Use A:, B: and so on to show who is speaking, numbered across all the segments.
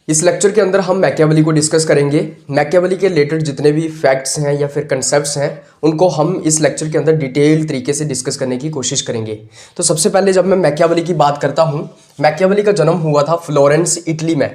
A: इस लेक्चर के अंदर हम मैकियावेली को डिस्कस करेंगे। मैकियावेली के रिलेटेड जितने भी फैक्ट्स हैं या फिर कंसेप्ट्स हैं उनको हम इस लेक्चर के अंदर डिटेल तरीके से डिस्कस करने की कोशिश करेंगे। तो सबसे पहले जब मैं मैकियावेली की बात करता हूँ, मैकियावेली का जन्म हुआ था फ्लोरेंस, इटली में।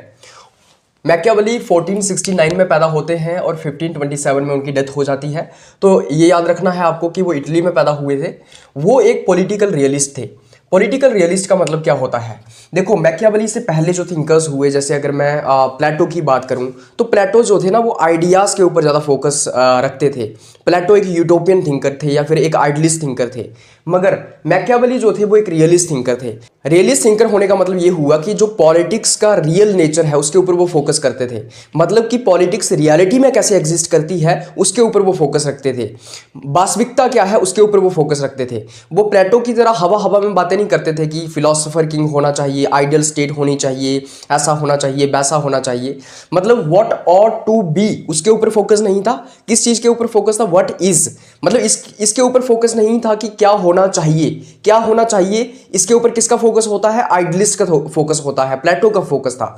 A: मैकियावेली 1469 में पैदा होते हैं और 1527 में उनकी डेथ हो जाती है। तो ये याद रखना है आपको कि वो इटली में पैदा हुए थे। वो एक पॉलिटिकल रियलिस्ट थे। पॉलिटिकल रियलिस्ट का मतलब क्या होता है? देखो, मैकियावेली से पहले जो थिंकर्स हुए, जैसे अगर मैं प्लेटो की बात करूं तो प्लेटो जो थे ना, वो आइडियाज़ के ऊपर ज़्यादा फोकस रखते थे। प्लेटो एक यूटोपियन थिंकर थे या फिर एक आइडियलिस्ट थिंकर थे, मगर मैकियावेली जो थे वो एक रियलिस्ट थिंकर थे। रियलिस्ट थिंकर होने का मतलब ये हुआ कि जो पॉलिटिक्स का रियल नेचर है उसके ऊपर वो फोकस करते थे। मतलब कि पॉलिटिक्स रियलिटी में कैसे एग्जिस्ट करती है उसके ऊपर वो फोकस रखते थे। वास्तविकता क्या है उसके ऊपर वो फोकस रखते थे। वो प्लेटो की तरह हवा हवा में बातें नहीं करते थे कि फिलोसोफर किंग होना चाहिए, आइडियल स्टेट होनी चाहिए, ऐसा होना चाहिए, वैसा होना चाहिए। मतलब व्हाट ऑट टू बी उसके ऊपर फोकस नहीं था। किस चीज़ के ऊपर फोकस था? What is. मतलब इसके ऊपर फोकस नहीं था कि क्या होना चाहिए, क्या होना चाहिए। इसके ऊपर किसका फोकस होता है? आइडियलिस्ट का फोकस होता है, प्लेटो का फोकस था।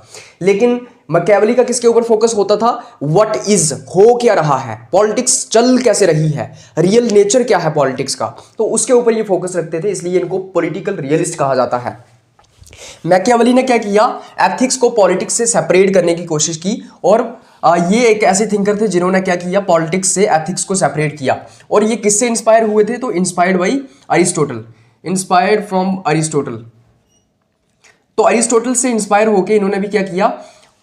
A: लेकिन मैकियावेली का किसके ऊपर फोकस होता था? व्हाट इज, हो क्या रहा है, पॉलिटिक्स चल कैसे रही है, रियल नेचर क्या है पॉलिटिक्स का, तो उसके ऊपर ये फोकस रखते थे। इसलिए इनको पॉलिटिकल रियलिस्ट कहा जाता है। मैकियावेली ने क्या किया? एथिक्स को पॉलिटिक्स से सेपरेट करने की कोशिश की। और ये एक ऐसे थिंकर थे जिन्होंने क्या किया? पॉलिटिक्स से एथिक्स को सेपरेट किया। और ये किससे इंस्पायर हुए थे? तो inspired by Aristotle, inspired from Aristotle. तो अरिस्टोटल से इंस्पायर होकर इन्होंने भी क्या किया?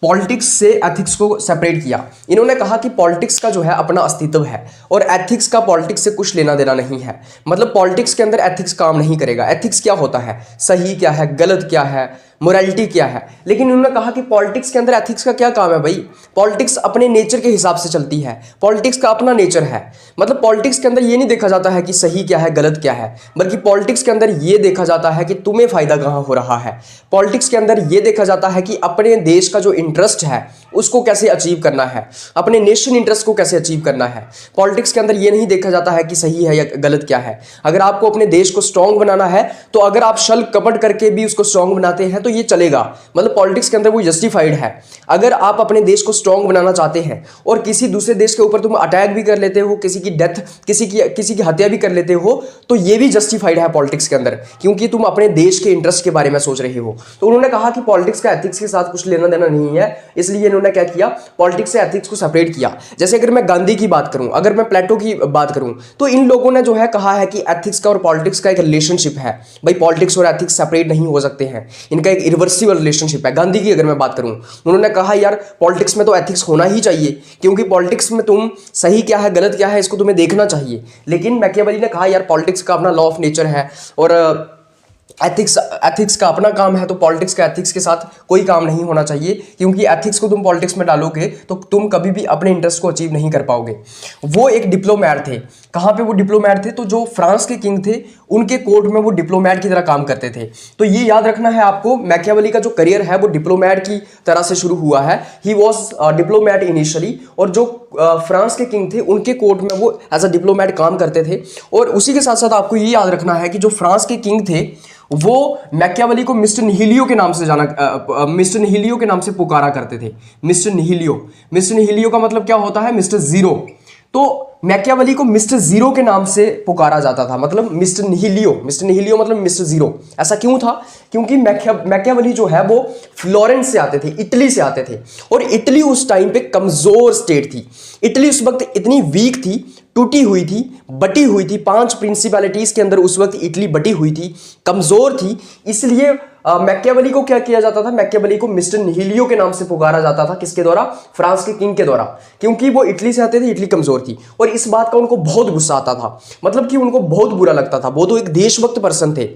A: पॉलिटिक्स से एथिक्स को सेपरेट किया। इन्होंने कहा कि पॉलिटिक्स का जो है अपना अस्तित्व है और एथिक्स का पॉलिटिक्स से कुछ लेना देना नहीं है। मतलब पॉलिटिक्स के अंदर एथिक्स काम नहीं करेगा। एथिक्स क्या होता है? सही क्या है, गलत क्या है, मोरालिटी क्या है। लेकिन इन्होंने कहा कि पॉलिटिक्स के अंदर एथिक्स का क्या काम है भाई? पॉलिटिक्स अपने नेचर के हिसाब से चलती है, पॉलिटिक्स का अपना नेचर है। मतलब पॉलिटिक्स के अंदर ये नहीं देखा जाता है कि सही क्या है, गलत क्या है, बल्कि पॉलिटिक्स के अंदर ये देखा जाता है कि तुम्हें फायदा कहाँ हो रहा है। पॉलिटिक्स के अंदर ये देखा जाता है कि अपने देश का जो इंटरेस्ट है उसको कैसे अचीव करना है, अपने नेशन इंटरेस्ट को कैसे अचीव करना है। पॉलिटिक्स के अंदर ये नहीं देखा जाता है कि सही है या गलत क्या है। अगर आपको अपने देश को स्ट्रांग बनाना है तो अगर आप छल कपट करके भी उसको स्ट्रांग बनाते हैं तो ये चलेगा। मतलब पॉलिटिक्स के अंदर वो जस्टिफाइड है। अगर आप अपने देश को स्ट्रांग बनाना चाहते हैं और किसी दूसरे देश के ऊपर तुम अटैक भी कर लेते हो, किसी की डेथ, किसी की हत्या भी कर लेते हो, तो ये भी जस्टिफाइड है पॉलिटिक्स के अंदर, क्योंकि तुम अपने देश के इंटरेस्ट के बारे में सोच रहे हो। तो उन्होंने कहा कि पॉलिटिक्स का एथिक्स के साथ कुछ लेना देना नहीं है, इसलिए इन्होंने क्या किया? पॉलिटिक्स से एथिक्स को सेपरेट किया। जैसे अगर मैं गांधी की बात करूं, अगर मैं प्लेटो की बात करूं, तो इन लोगों ने जो है कहा है कि एथिक्स का और पॉलिटिक्स का एक रिलेशनशिप है। भाई पॉलिटिक्स और एथिक्स सेपरेट नहीं हो सकते हैं, इनका एक इरिवर्सिबल रिलेशनशिप है। गांधी की अगर मैं बात करूं, उन्होंने कहा यार पॉलिटिक्स में तो एथिक्स होना ही चाहिए, क्योंकि पॉलिटिक्स में तुम सही क्या है, गलत क्या है, इसको तुम्हें देखना चाहिए। लेकिन मैकियावेली ने कहा यार पॉलिटिक्स का अपना लॉ ऑफ नेचर है और एथिक्स का अपना काम है, तो पॉलिटिक्स का एथिक्स के साथ कोई काम नहीं होना चाहिए, क्योंकि एथिक्स को तुम पॉलिटिक्स में डालोगे तो तुम कभी भी अपने इंटरेस्ट को अचीव नहीं कर पाओगे। वो एक डिप्लोमैट थे। कहाँ पे वो डिप्लोमैट थे? तो जो फ्रांस के किंग थे उनके कोर्ट में वो डिप्लोमैट की तरह काम करते थे। तो ये याद रखना है आपको, मैकियावेली का जो करियर है वो डिप्लोमैट की तरह से शुरू हुआ है। ही वॉज डिप्लोमैट इनिशियली, और जो फ्रांस के किंग थे उनके कोर्ट में वो एज अ डिप्लोमैट काम करते थे। और उसी के साथ साथ आपको ये याद रखना है कि जो फ्रांस के किंग थे वो मैकियावेली को मिस्टर निहिलियो के नाम से मिस्टर निहिलियो के नाम से पुकारा करते थे। मिस्टर निहिलियो का मतलब क्या होता है? Mister zero. तो मैकियावेली को मिस्टर जीरो के नाम से पुकारा जाता था, मतलब मिस्टर निहिलियो मतलब मिस्टर जीरो। ऐसा क्यों था? क्योंकि मैकियावेली जो है वो फ्लोरेंस से आते थे, इटली से आते थे, और इटली उस टाइम पे कमजोर स्टेट थी। इटली उस वक्त इतनी वीक थी, टूटी हुई थी, बटी हुई थी। 5 प्रिंसिपैलिटीज के अंदर उस वक्त इटली बटी हुई थी, कमजोर थी। इसलिए मैकियावेली को क्या किया जाता था? मैकियावेली को मिस्टर निहिलियो के नाम से पुकारा जाता था। किसके द्वारा? फ्रांस के किंग के द्वारा, क्योंकि वो इटली से आते थे, इटली कमजोर थी। और इस बात का उनको बहुत गुस्सा आता था, मतलब कि उनको बहुत बुरा लगता था। वो तो एक देशभक्त पर्सन थे,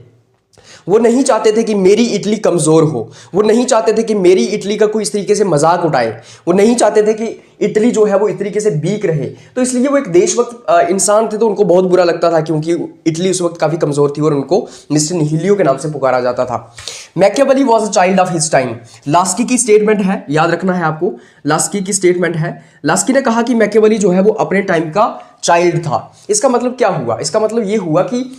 A: वो नहीं चाहते थे कि मेरी इटली कमजोर हो, वो नहीं चाहते थे कि मेरी इटली का कोई इस तरीके से मजाक उठाए, वो नहीं चाहते थे कि इटली जो है वो इस तरीके से वीक रहे। तो इसलिए वो एक देशभक्त इंसान थे, तो उनको बहुत बुरा लगता था, क्योंकि इटली उस वक्त काफी कमजोर थी और उनको मिस्टर निहिलियो के नाम से पुकारा जाता था। Machiavelli was a child of his time. Laski की स्टेटमेंट है, याद रखना है आपको, लास्की की स्टेटमेंट है। लास्की ने कहा कि मैकियावेली जो है वो अपने टाइम का चाइल्ड था। इसका मतलब क्या हुआ? इसका मतलब ये हुआ कि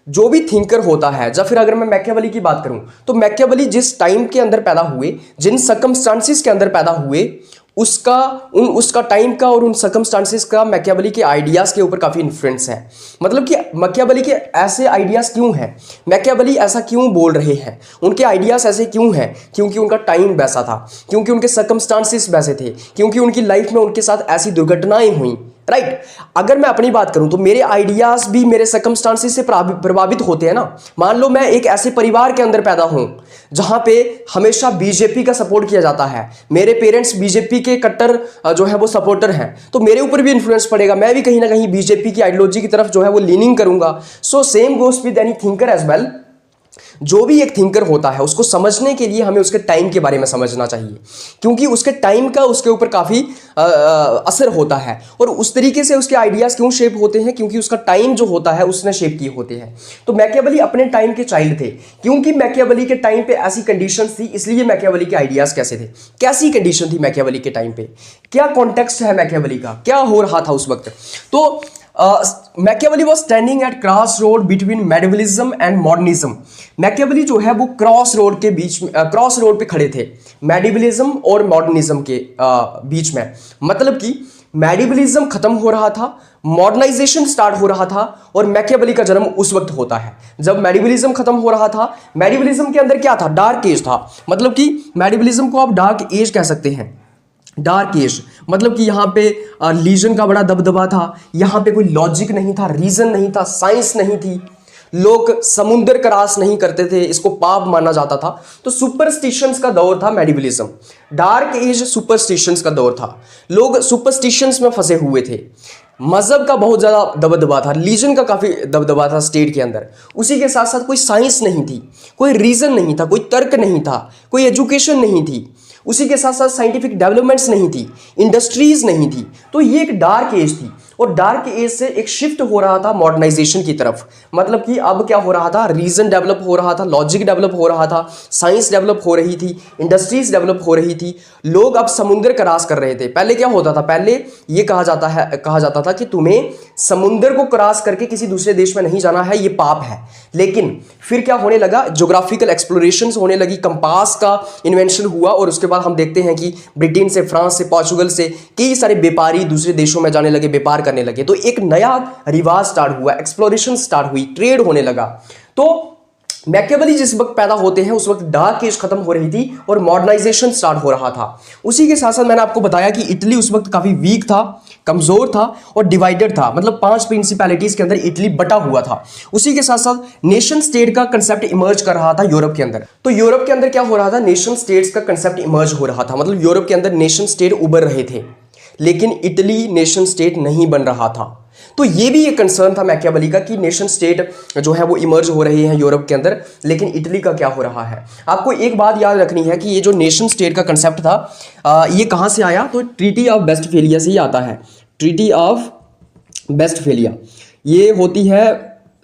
A: जो भी थिंकर होता है, या फिर अगर मैं मैकियावेली की बात करूं तो मैकियावेली जिस टाइम के अंदर पैदा हुए, जिन सर्कमस्टांसिस के अंदर पैदा हुए, उसका टाइम का और उन सर्कमस्टांसिस का मैकियावेली के आइडियाज़ के ऊपर काफ़ी इन्फ्लुएंस है। मतलब कि मैकियावेली के ऐसे आइडियाज़ क्यों हैं, मैकियावेली ऐसा क्यों बोल रहे हैं, उनके आइडियाज़ ऐसे क्यों हैं, क्योंकि उनका टाइम वैसा था, क्योंकि उनके सर्कमस्टांसिस वैसे थे, क्योंकि उनकी लाइफ में उनके साथ ऐसी दुर्घटनाएं हुई, राइट। अगर मैं अपनी बात करूं तो मेरे आइडियाज़ भी मेरे सर्कमस्टांसिस से प्रभावित होते हैं ना। मान लो मैं एक ऐसे परिवार के अंदर पैदा हूं जहां पे हमेशा बीजेपी का सपोर्ट किया जाता है, मेरे पेरेंट्स बीजेपी के कट्टर जो है वो सपोर्टर हैं, तो मेरे ऊपर भी इन्फ्लुएंस पड़ेगा, मैं भी कहीं ना कहीं बीजेपी की आइडियोलॉजी की तरफ जो है वो लीनिंग करूंगा। So same goes with any thinker as well. जो भी एक थिंकर होता है उसको समझने के लिए हमें उसके टाइम के बारे में समझना चाहिए, क्योंकि उसके टाइम का उसके ऊपर काफ़ी असर होता है, और उस तरीके से उसके आइडियाज़ क्यों शेप होते हैं, क्योंकि उसका टाइम जो होता है उसने शेप किए होते हैं। तो मैकियावेली अपने टाइम के चाइल्ड थे, क्योंकि मैकियावेली के टाइम पे ऐसी कंडीशंस थी, इसलिए मैकियावेली के आइडियाज़ कैसे थे, कैसी कंडीशन थी मैकियावेली के टाइम पे, क्या कॉन्टेक्स्ट है मैकियावेली का, क्या हो रहा था उस वक्त। तो Machiavelli was standing at cross road between medievalism and modernism. Machiavelli जो है वो क्रॉस रोड के बीच में, क्रॉस रोड पे खड़े थे मेडिवलिज्म और मॉडर्निज्म के बीच में। मतलब कि मेडिवलिज्म खत्म हो रहा था, मॉडर्नाइजेशन स्टार्ट हो रहा था, और मैकियावेली का जन्म उस वक्त होता है जब मेडिवलिज्म खत्म हो रहा था। मेडिवलिज्म के अंदर क्या था, डार्क एज था। मतलब कि मेडिवलिज्म को आप डार्क एज कह सकते हैं, डार्क एज। मतलब कि यहाँ पे लीजन का बड़ा दबदबा था, यहाँ पे कोई लॉजिक नहीं था, रीजन नहीं था, साइंस नहीं थी, लोग समुद्र क्रॉस नहीं करते थे, इसको पाप माना जाता था। तो सुपरस्टिशंस का दौर था मेडिवलिज्म, डार्क एज सुपरस्टिशंस का दौर था, लोग सुपरस्टिशंस में फंसे हुए थे, मजहब का बहुत ज़्यादा दबदबा था, रीजन का काफ़ी दबदबा था स्टेट के अंदर। उसी के साथ साथ कोई साइंस नहीं थी, कोई रीज़न नहीं था, कोई तर्क नहीं था, कोई एजुकेशन नहीं थी, उसी के साथ साथ साइंटिफिक डेवलपमेंट्स नहीं थी, इंडस्ट्रीज नहीं थी। तो ये एक डार्क एज थी, और डार्क एज से एक शिफ्ट हो रहा था मॉडर्नाइजेशन की तरफ। मतलब कि अब क्या हो रहा था, रीजन डेवलप हो रहा था, लॉजिक डेवलप हो रहा था, साइंस डेवलप हो रही थी, इंडस्ट्रीज डेवलप हो रही थी, लोग अब समुद्र क्रॉस कर रहे थे। पहले क्या होता था, पहले ये कहा जाता था कि तुम्हें समुद्र को क्रॉस करके किसी दूसरे देश में नहीं जाना है, ये पाप है। लेकिन फिर क्या होने लगा, ज्योग्राफिकल एक्सप्लोरेशंस होने लगी, कंपास का इन्वेंशन हुआ, और उसके बाद हम देखते हैं कि ब्रिटेन से, फ्रांस से, पोर्चुगल से कई सारे व्यापारी दूसरे देशों में जाने लगे, व्यापार करने लगे। तो एक नया रिवाज स्टार्ट हुआ, एक्सप्लोरेशन स्टार्ट हुई, ट्रेड होने लगा। तो मैकियावेली जिस वक्त पैदा होते हैं उस वक्त डार्क एज खत्म हो रही थी और मॉडर्नाइजेशन स्टार्ट हो रहा था। उसी के साथ साथ मैंने आपको बताया कि इटली उस वक्त काफी वीक था, कमजोर था और डिवाइडेड था। मतलब 5 प्रिंसिपैलिटीज के अंदर इटली बटा हुआ था। उसी के साथ साथ नेशन स्टेट का कंसेप्ट इमर्ज कर रहा था यूरोप के अंदर। तो यूरोप के अंदर क्या हो रहा था, नेशन स्टेट्स का कंसेप्ट इमर्ज हो रहा था। मतलब यूरोप के अंदर नेशन स्टेट उभर रहे थे, लेकिन इटली नेशन स्टेट नहीं बन रहा था। तो ये भी एक कंसर्न था मैकियावेली का कि नेशन स्टेट जो है वो इमर्ज हो रहे हैं यूरोप के अंदर, लेकिन इटली का क्या हो रहा है। आपको एक बात याद रखनी है कि ये जो नेशन स्टेट का कंसेप्ट था ये कहाँ से आया, तो ट्रीटी ऑफ वेस्टफेलिया से ही आता है। ट्रीटी ऑफ वेस्टफेलिया ये होती है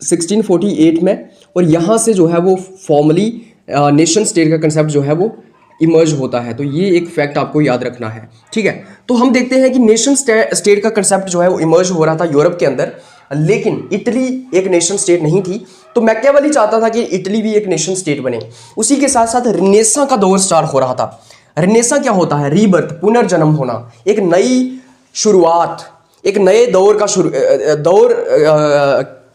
A: 1648 में, और यहाँ से जो है वो फॉर्मली नेशन स्टेट का कंसेप्ट जो है वो इमर्ज होता है। तो ये एक फैक्ट आपको याद रखना है, ठीक है। तो हम देखते हैं कि नेशन स्टेट का कंसेप्ट जो है वो इमर्ज हो रहा था यूरोप के अंदर, लेकिन इटली एक नेशन स्टेट नहीं थी। तो मैकियावेली चाहता था कि इटली भी एक नेशन स्टेट बने। उसी के साथ साथ रिनेसां का दौर स्टार्ट हो रहा था। रिनेसां क्या होता है, रीबर्थ, पुनर्जन्म होना, एक नई शुरुआत, एक नए दौर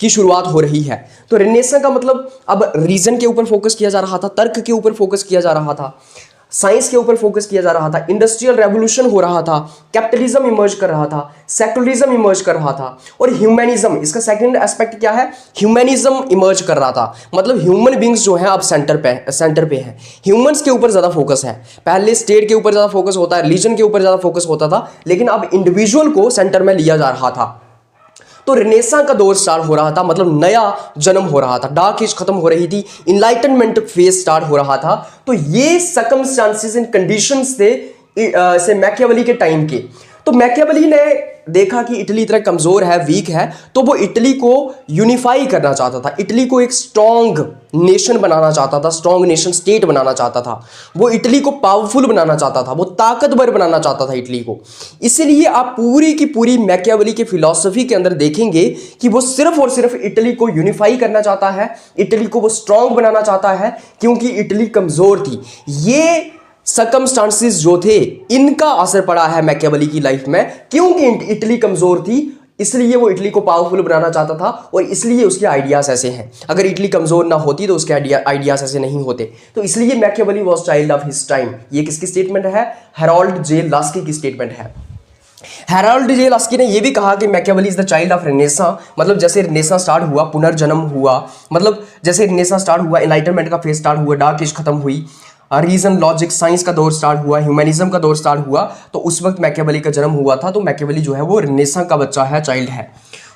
A: की शुरुआत हो रही है। तो रिनेसां का मतलब अब रीजन के ऊपर फोकस किया जा रहा था, तर्क के ऊपर फोकस किया जा रहा था, साइंस के ऊपर फोकस किया जा रहा था, इंडस्ट्रियल रेवोल्यूशन हो रहा था, कैपिटलिज्म इमर्ज कर रहा था, सेकुलरिज्म इमर्ज कर रहा था, और ह्यूमैनिज्म, इसका सेकंड एस्पेक्ट क्या है, ह्यूमैनिज्म इमर्ज कर रहा था। मतलब ह्यूमन बींग्स जो है अब सेंटर पे है, ह्यूमंस के ऊपर ज़्यादा फोकस है। पहले स्टेट के ऊपर ज़्यादा फोकस होता है, रिलीजन के ऊपर ज़्यादा फोकस होता था, लेकिन अब इंडिविजुअल को सेंटर में लिया जा रहा था। तो रिनेसां का दौर स्टार्ट हो रहा था, मतलब नया जन्म हो रहा था, डार्क एज खत्म हो रही थी, इनलाइटनमेंट फेज स्टार्ट हो रहा था। तो ये सर्कमस्टांसेस एंड कंडीशंस थे से मैकियावेली के टाइम के। तो मैकियावेली ने देखा कि इटली इतना कमजोर है, वीक है, तो वो इटली को यूनिफाई करना चाहता था, इटली को एक स्ट्रॉन्ग नेशन बनाना चाहता था, स्ट्रॉन्ग नेशन स्टेट बनाना चाहता था, वो इटली को पावरफुल बनाना चाहता था, वो ताकतवर बनाना चाहता था इटली को। इसीलिए आप पूरी की पूरी मैकियावेली के फिलॉसफी के अंदर देखेंगे कि वो सिर्फ और सिर्फ इटली को यूनिफाई करना चाहता है, इटली को वो स्ट्रॉन्ग बनाना चाहता है, क्योंकि इटली कमजोर थी। ये सर्कमस्टांसेस जो थे, इनका असर पड़ा है मैकियावेली की लाइफ में, क्योंकि इटली कमजोर थी इसलिए वो इटली को पावरफुल बनाना चाहता था, और इसलिए उसके आइडियाज ऐसे हैं। अगर इटली कमजोर ना होती तो उसके आइडियाज ऐसे नहीं होते। तो इसलिए Machiavelli was child of his time. ये किसकी स्टेटमेंट है? हेरोल्ड जे लास्की की स्टेटमेंट है। हेरोल्ड जे लास्की ने यह भी कहा कि Machiavelli is the child of renaissance, मतलब जैसे रेनेसां स्टार्ट हुआ, पुनर्जन्म हुआ, मतलब जैसे रेनेसां स्टार्ट हुआ, एनलाइटनमेंट का फेज स्टार्ट हुआ, डार्क एज खत्म हुई, रीजन लॉजिक साइंस का दौर स्टार्ट हुआ, ह्यूमैनिज्म का दौर स्टार्ट हुआ, तो उस वक्त मैकियावेली का जन्म हुआ था। तो मैकियावेली जो है वो रेनेसां का बच्चा है, चाइल्ड है।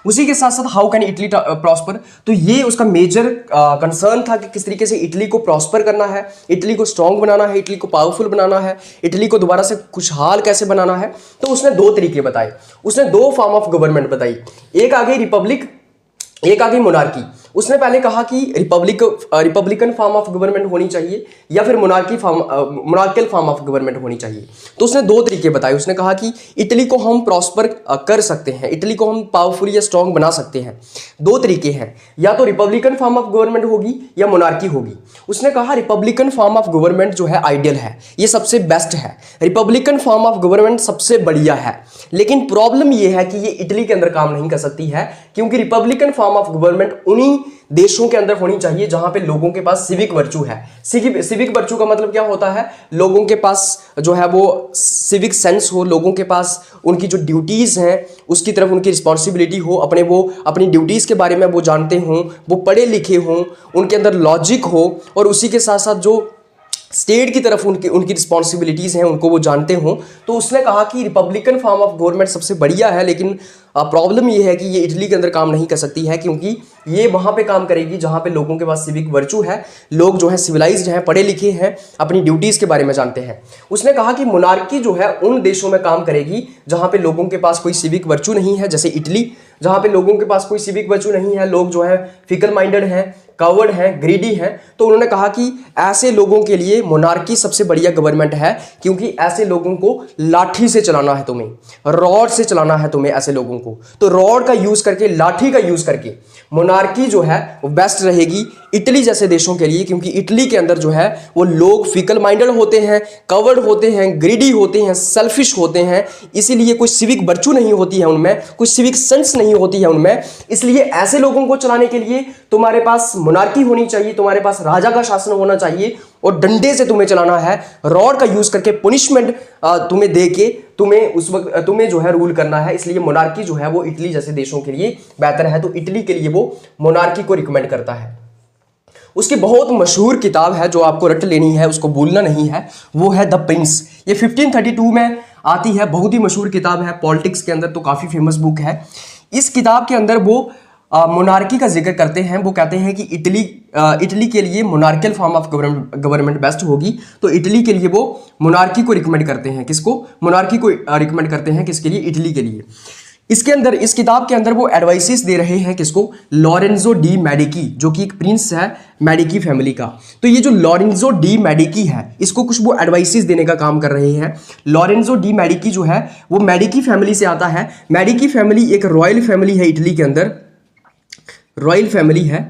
A: उसी के साथ साथ हाउ कैन इटली प्रॉस्पर, तो ये उसका मेजर कंसर्न था कि किस तरीके से इटली को प्रॉस्पर करना है, इटली को स्ट्रॉन्ग बनाना है, इटली को पावरफुल बनाना है, इटली को दोबारा से खुशहाल कैसे बनाना है। तो उसने दो तरीके बताए, उसने दो फॉर्म ऑफ गवर्नमेंट बताई। एक आ गई रिपब्लिक, एक आ गई मोनार्की। उसने पहले कहा कि रिपब्लिकन फॉर्म ऑफ गवर्नमेंट होनी चाहिए या फिर मोनार्कियल फॉर्म ऑफ गवर्नमेंट होनी चाहिए। तो उसने दो तरीके बताए। उसने कहा कि इटली को हम प्रॉस्पर कर सकते हैं, इटली को हम पावरफुल या स्ट्रॉन्ग बना सकते हैं। दो तरीके हैं, या तो रिपब्लिकन फॉर्म ऑफ गवर्नमेंट होगी या मोनार्की होगी। उसने कहा रिपब्लिकन फॉर्म ऑफ गवर्नमेंट जो है आइडियल है, ये सबसे बेस्ट है, रिपब्लिकन फॉर्म ऑफ गवर्नमेंट सबसे बढ़िया है। लेकिन प्रॉब्लम ये है कि ये इटली के अंदर काम नहीं कर सकती है, क्योंकि रिपब्लिकन फॉर्म ऑफ गवर्नमेंट उन्हीं देशों के अंदर होनी चाहिए जहां पे लोगों के पास सिविक वर्चू है। सिविक वर्चू का मतलब क्या होता है? लोगों के पास जो है वो सिविक सेंस हो, लोगों के पास उनकी जो ड्यूटीज हैं उसकी तरफ उनकी रिस्पॉन्सिबिलिटी हो, अपनी ड्यूटीज के बारे में वो जानते हों, वो पढ़े लिखे हों, उनके अंदर लॉजिक हो, और उसी के साथ साथ जो स्टेट की तरफ उनकी रिस्पॉन्सिबिलिटीज़ हैं उनको वो जानते हों। तो उसने कहा कि रिपब्लिकन फॉर्म ऑफ गवर्नमेंट सबसे बढ़िया है, लेकिन प्रॉब्लम ये है कि ये इटली के अंदर काम नहीं कर सकती है, क्योंकि ये वहाँ पे काम करेगी जहाँ पे लोगों के पास सिविक वर्चू है, लोग जो है सिविलाइज्ड हैं, पढ़े लिखे हैं, अपनी ड्यूटीज़ के बारे में जानते हैं। उसने कहा कि मोनार्की जो है उन देशों में काम करेगी जहाँ पे लोगों के पास कोई सिविक वर्चू नहीं है, जैसे इटली, जहाँ पे लोगों के पास कोई सिविक वर्चू नहीं है, लोग जो है फिकल माइंडेड हैं, कवर्ड हैं, ग्रीडी हैं। तो उन्होंने कहा कि ऐसे लोगों के लिए मोनार्की सबसे बढ़िया गवर्नमेंट है, क्योंकि ऐसे लोगों को लाठी से चलाना है, तुम्हें रॉड से चलाना है तुम्हें ऐसे लोगों को। तो रॉड का यूज करके, लाठी का यूज करके मोनार्की जो है वो बेस्ट रहेगी इटली जैसे देशों के लिए, क्योंकि इटली के अंदर जो है वो लोग फिकल माइंडेड होते हैं, कवर्ड होते हैं, ग्रीडी होते हैं, सेल्फिश होते हैं, इसीलिए कोई सिविक वर्चू नहीं होती है उनमें, कोई सिविक सेंस नहीं होती है उनमें। इसलिए ऐसे लोगों को चलाने के लिए तुम्हारे पास मोनार्की होनी चाहिए, तुम्हारे पास राजा का शासन होना चाहिए, और डंडे से तुम्हें चलाना है, रॉड का यूज करके पनिशमेंट तुम्हें दे के तुम्हें उस वक्त तुम्हें जो है रूल करना है। इसलिए मोनार्की जो है वो इटली जैसे देशों के लिए बेहतर है। तो इटली के लिए वो मोनार्की को रिकमेंड करता है। उसकी बहुत मशहूर किताब है जो आपको रट लेनी है, उसको भूलना नहीं है, वो है द प्रिंस। ये 1532 में आती है, बहुत ही मशहूर किताब है, पॉलिटिक्स के अंदर तो काफ़ी फेमस बुक है। इस किताब के अंदर वो मोनार्की का जिक्र करते हैं। वो कहते हैं कि इटली के लिए monarchial form of government best होगी। तो इटली के लिए वो मोनार्की को रिकमेंड करते हैं। किसको? मोनार्की को रिकमेंड करते हैं। किसके लिए? इटली के लिए। इसके अंदर, इस किताब के अंदर वो एडवाइसेस दे रहे हैं किसको? लॉरेंजो डी मेडिकी, जो कि एक प्रिंस है मेडिकी फैमिली का। तो ये जो लॉरेंजो डी मेडिकी है, इसको कुछ वो एडवाइसेस देने का काम कर रहे हैं। लॉरेंजो डी मेडिकी जो है वो मेडिकी फैमिली से आता है। मेडिकी फैमिली एक रॉयल फैमिली है इटली के अंदर, रॉयल फैमिली है।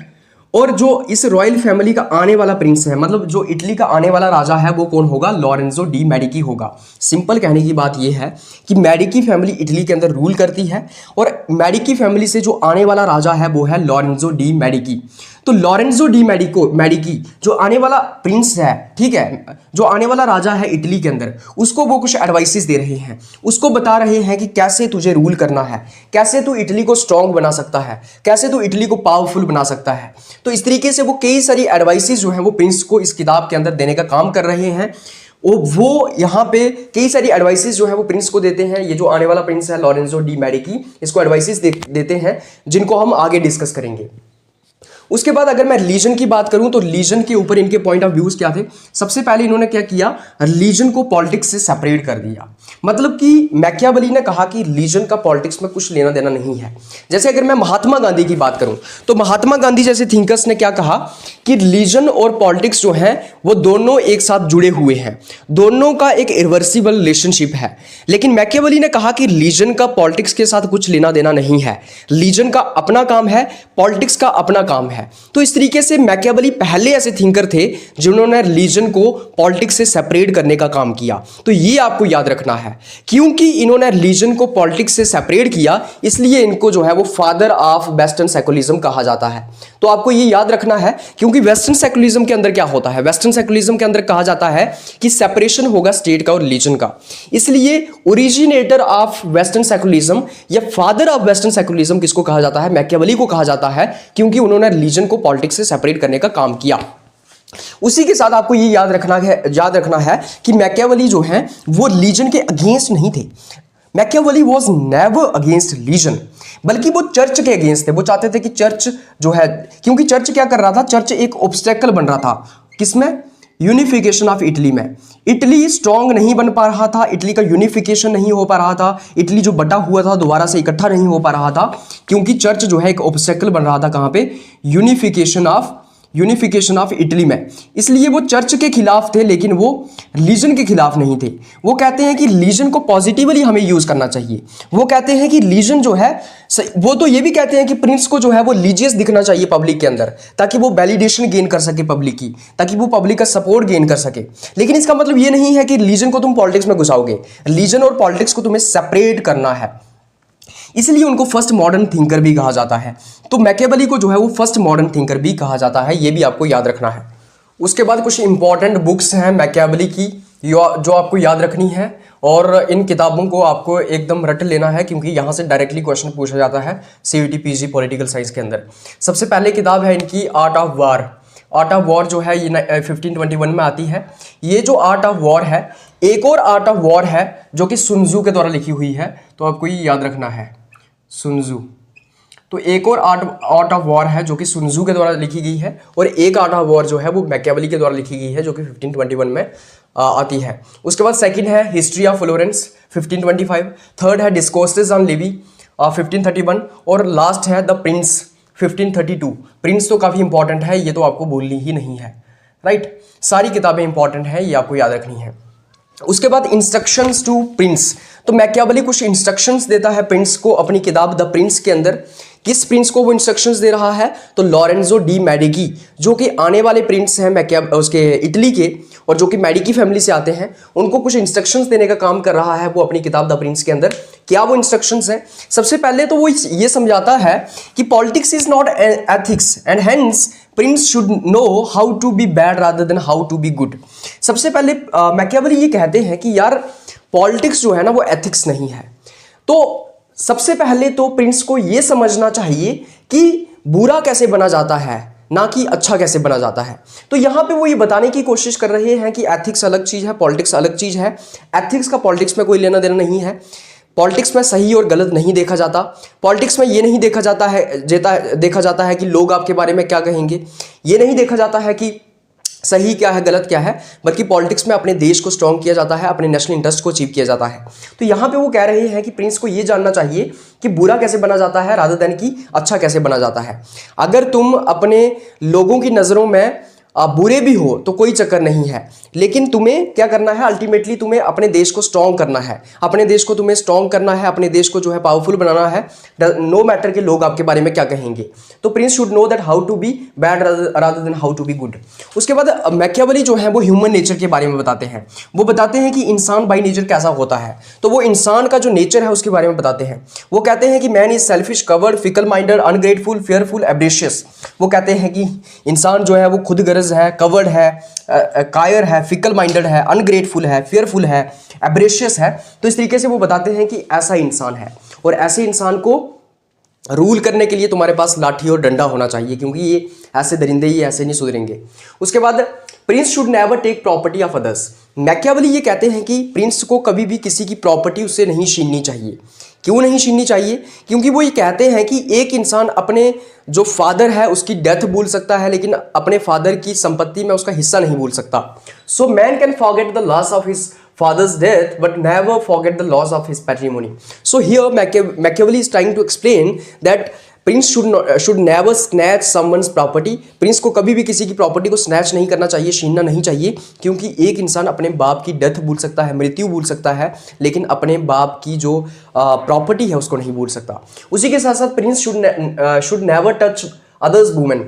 A: और जो इस रॉयल फैमिली का आने वाला प्रिंस है, मतलब जो इटली का आने वाला राजा है, वो कौन होगा? लॉरेंजो डी मेडिकी होगा। सिंपल कहने की बात यह है कि मेडिकी फैमिली इटली के अंदर रूल करती है, और मेडिकी फैमिली से जो आने वाला राजा है वो है लॉरेंजो डी मेडिकी। तो लॉरेंजो डी मेडिकी जो आने वाला प्रिंस है, ठीक है, जो आने वाला राजा है इटली के अंदर, उसको वो कुछ एडवाइसेस दे रहे हैं, उसको बता रहे हैं कि कैसे तुझे रूल करना है, कैसे तू इटली को स्ट्रॉन्ग बना सकता है, कैसे तू इटली को पावरफुल बना सकता है। तो इस तरीके से वो कई सारी एडवाइसेस जो है वो प्रिंस को इस किताब के अंदर देने का काम कर रहे हैं। वो यहाँ पे कई सारी एडवाइसेस जो है वो प्रिंस को देते हैं। ये जो आने वाला प्रिंस है लॉरेंजो डी मेडिकी, इसको एडवाइसेस देते हैं जिनको हम आगे डिस्कस करेंगे। उसके बाद अगर मैं रिलीजन की बात करूं तो रिलीजन के ऊपर इनके पॉइंट ऑफ व्यूज क्या थे? सबसे पहले इन्होंने क्या किया? रिलीजन को पॉलिटिक्स से सेपरेट कर दिया। मतलब कि मैकियावेली ने कहा कि रिलीजन का पॉलिटिक्स में कुछ लेना देना नहीं है। जैसे अगर मैं महात्मा गांधी की बात करूं तो महात्मा गांधी जैसे थिंकर्स ने क्या कहा कि रिलीजन और पॉलिटिक्स जो है वो दोनों एक साथ जुड़े हुए हैं, दोनों का एक इरिवर्सिबल रिलेशनशिप है। लेकिन मैकियावेली ने कहा कि रिलीजन का पॉलिटिक्स के साथ कुछ लेना देना नहीं है, रिलीजन का अपना काम है, पॉलिटिक्स का अपना काम है। तो इस तरीके से मैकियावेली पहले ऐसे थिंकर थे जिन्होंने रिलीजन को पॉलिटिक्स से सेपरेट करने का काम किया। तो ये आपको याद रखना है, क्योंकि इन्होंने रिलीजन को पॉलिटिक्स से सेपरेट किया इसलिए इनको जो है वो फादर ऑफ वेस्टर्न सेकुलरिज्म कहा जाता है। तो आपको ये याद रखना है, क्योंकि वेस्टर्न सेकुलरिज्म के अंदर क्या होता है, वेस्टर्न सेकुलरिज्म के अंदर कहा जाता है कि सेपरेशन होगा स्टेट का और रिलीजन का। इसलिए ओरिजिनेटर ऑफ वेस्टर्न सेकुलरिज्म या फादर ऑफ वेस्टर्न सेकुलरिज्म किसको कहा जाता है, मैकियावेली को कहा जाता है, क्योंकि उन्होंने रिलीजन को पॉलिटिक्स से सेपरेट करने का काम किया। उसी के साथ आपको ये याद रखना है कि मैकियावेली जो है वो रिलीजन के अगेंस्ट नहीं थे। Machiavelli was never against religion, बल्कि वो चर्च के अगेंस्ट थे। वो चाहते थे कि चर्च जो है, क्योंकि चर्च क्या कर रहा था, चर्च एक ऑब्स्टेकल बन रहा था किसमें, यूनिफिकेशन ऑफ इटली में। इटली स्ट्रांग नहीं बन पा रहा था, इटली का यूनिफिकेशन नहीं हो पा रहा था, इटली जो बटा हुआ था दोबारा से इकट्ठा नहीं हो पा रहा था, क्योंकि चर्च जो है एक ऑब्स्टेकल बन रहा था कहां पे, यूनिफिकेशन ऑफ इटली में। इसलिए वो चर्च के खिलाफ थे, लेकिन वो रिलीजन के खिलाफ नहीं थे। वो कहते हैं कि रिलीजन को पॉजिटिवली हमें यूज करना चाहिए। वो कहते हैं कि रिलीजन जो है, वो तो ये भी कहते हैं कि प्रिंस को जो है वो रिलीजियस दिखना चाहिए पब्लिक के अंदर, ताकि वो वैलिडेशन गेन कर सके पब्लिक की, ताकि वो पब्लिक का सपोर्ट गेन कर सके। लेकिन इसका मतलब ये नहीं है कि रिलीजन को तुम पॉलिटिक्स में घुसाओगे, रिलीजन और पॉलिटिक्स को तुम्हें सेपरेट करना है। इसलिए उनको फर्स्ट मॉडर्न थिंकर भी कहा जाता है। तो मैकियावेली को जो है वो फर्स्ट मॉडर्न थिंकर भी कहा जाता है, ये भी आपको याद रखना है। उसके बाद कुछ इंपॉर्टेंट बुक्स हैं मैकियावेली की जो आपको याद रखनी है, और इन किताबों को आपको एकदम रट लेना है, क्योंकि यहाँ से डायरेक्टली क्वेश्चन पूछा जाता है CUET PG पॉलिटिकल साइंस के अंदर। सबसे पहले किताब है इनकी art of war. Art of war जो है ये 1521 में आती है। ये जो आर्ट ऑफ वॉर है, एक और आर्ट ऑफ वॉर है जो कि सुन त्जू के द्वारा लिखी हुई है, तो आपको ये याद रखना है, सुन त्जू। तो एक और आर्ट ऑफ वॉर है जो कि सुन त्जू के द्वारा लिखी गई है, और एक आर्ट ऑफ वॉर जो है वो मैकियावेली के द्वारा लिखी गई है जो कि 1521 में आती है। उसके बाद सेकंड है हिस्ट्री ऑफ फ्लोरेंस 1525, थर्ड है डिस्कोर्सेस ऑन लिवी 1531, और लास्ट है द प्रिंस 1532। प्रिंस तो काफ़ी इंपॉर्टेंट है, ये तो आपको भूलनी ही नहीं है, राइट। सारी किताबें इंपॉर्टेंट हैं, ये आपको याद रखनी है। उसके बाद इंस्ट्रक्शंस टू प्रिंस। तो मैकियावेली कुछ इंस्ट्रक्शंस देता है प्रिंस को अपनी किताब द प्रिंस के अंदर। किस प्रिंस को वो इंस्ट्रक्शंस दे रहा है, तो लॉरेंजो डी मेडिकी, जो कि आने वाले प्रिंस हैं उसके इटली के, और जो कि मेडिकी फैमिली से आते हैं, उनको कुछ इंस्ट्रक्शंस देने का काम कर रहा है वो अपनी किताब द प्रिंस के अंदर। क्या वो इंस्ट्रक्शंस हैं? सबसे पहले तो वो ये समझाता है कि politics is not ethics and hence prince should know how to be bad rather than how to be good. सबसे पहले मैकियावेली ये कहते हैं कि यार पॉलिटिक्स जो है ना वो एथिक्स नहीं है। तो सबसे पहले तो प्रिंस को ये समझना चाहिए कि बुरा कैसे बना जाता है, ना कि अच्छा कैसे बना जाता है। तो यहाँ पे वो ये बताने की कोशिश कर रहे हैं कि एथिक्स अलग चीज़ है, पॉलिटिक्स अलग चीज़ है। एथिक्स का पॉलिटिक्स में कोई लेना देना नहीं है। पॉलिटिक्स में सही और गलत नहीं देखा जाता। पॉलिटिक्स में ये नहीं देखा जाता है कि लोग आपके बारे में क्या कहेंगे, ये नहीं देखा जाता है कि सही क्या है गलत क्या है, बल्कि पॉलिटिक्स में अपने देश को स्ट्रॉन्ग किया जाता है, अपने नेशनल इंटरेस्ट को अचीव किया जाता है। तो यहाँ पे वो कह रहे हैं कि प्रिंस को ये जानना चाहिए कि बुरा कैसे बना जाता है रादर देन कि अच्छा कैसे बना जाता है। अगर तुम अपने लोगों की नज़रों में बुरे भी हो तो कोई चक्कर नहीं है, लेकिन तुम्हें क्या करना है, अल्टीमेटली तुम्हें अपने देश को स्ट्रॉन्ग करना है, अपने देश को तुम्हें स्ट्रॉन्ग करना है, अपने देश को जो है पावरफुल बनाना है, नो मैटर कि लोग आपके बारे में क्या कहेंगे। तो prince should know that how to be bad rather than how to be good. उसके बाद मैकियावेली जो है वो ह्यूमन नेचर के बारे में बताते हैं। वो बताते हैं कि इंसान बाई नेचर कैसा होता है, तो वो इंसान का जो नेचर है उसके बारे में बताते हैं। वो कहते हैं कि man is selfish, coward, fickle minded, ungrateful, fearful, avaricious. वो कहते हैं कि इंसान जो है वो खुद गर्ज है, कवर्ड है, कायर है, फिकल माइंडेड है, अनग्रेटफुल है, फेयरफुल है, एब्रेशियस है। तो इस तरीके से वो बताते हैं कि ऐसा इंसान है, और ऐसे इंसान को रूल करने के लिए तुम्हारे पास लाठी और डंडा होना चाहिए, क्योंकि ये ऐसे दरिंदे ही ऐसे नहीं सुधरेंगे। उसके बाद prince should never take property of others. Machiavelli ये कहते हैं कि प्रिंस को कभी भी किसी की प्रॉपर्टी उससे नहीं छीननी चाहिए। क्यों नहीं छीननी चाहिए? क्योंकि वो ये कहते हैं कि एक इंसान अपने जो फादर है उसकी डेथ भूल सकता है, लेकिन अपने फादर की संपत्ति में उसका हिस्सा नहीं भूल सकता। So man can forget the loss of his father's death but never forget the loss of his patrimony. So here Machiavelli is trying to explain that Prince should never snatch someone's property. Prince को कभी भी किसी की property को snatch नहीं करना चाहिए, छीनना नहीं चाहिए, क्योंकि एक इंसान अपने बाप की डेथ भूल सकता है, मृत्यु भूल सकता है, लेकिन अपने बाप की जो प्रॉपर्टी है उसको नहीं भूल सकता। उसी के साथ साथ Prince should never touch others women.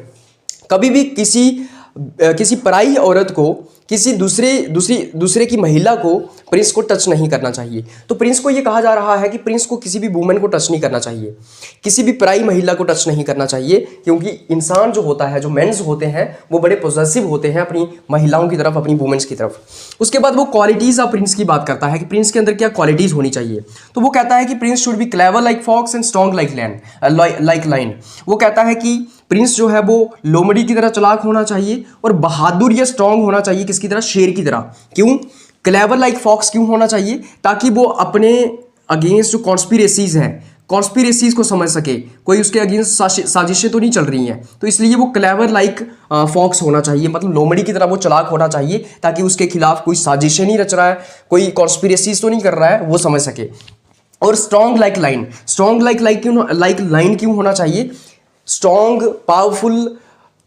A: कभी भी किसी पराई औरत को, किसी दूसरे की महिला को प्रिंस को टच नहीं करना चाहिए। तो प्रिंस को ये कहा जा रहा है कि प्रिंस को किसी भी वुमेन को टच नहीं करना चाहिए, किसी भी पराई महिला को टच नहीं करना चाहिए, क्योंकि इंसान जो होता है, जो मेंस होते हैं, वो बड़े पॉजेसिव होते हैं अपनी महिलाओं की तरफ, अपनी वुमेन्स की तरफ। उसके बाद वो क्वालिटीज़ ऑफ प्रिंस की बात करता है कि प्रिंस के अंदर क्या क्वालिटीज़ होनी चाहिए। तो वो कहता है कि prince should be clever like fox and strong like lion. वो कहता है कि प्रिंस जो है वो लोमड़ी की तरह चालाक होना चाहिए और बहादुर या स्ट्रांग होना चाहिए, किसकी तरह? शेर की तरह। क्यों? क्लेवर लाइक फॉक्स क्यों होना चाहिए? ताकि वो अपने अगेंस्ट जो कॉन्स्पिरेसीज हैं, कॉन्स्पिरेसीज को समझ सके, कोई उसके अगेंस्ट साजिशें तो नहीं चल रही हैं, तो इसलिए वो क्लेवर लाइक फॉक्स होना चाहिए, मतलब लोमड़ी की तरह वो चालाक होना चाहिए, ताकि उसके खिलाफ कोई साजिशें नहीं रच रहा है, कोई कॉन्स्पिरेसीज तो नहीं कर रहा है, वो समझ सके। और strong like line, strong like line क्यों होना चाहिए? स्ट्रॉन्ग, पावरफुल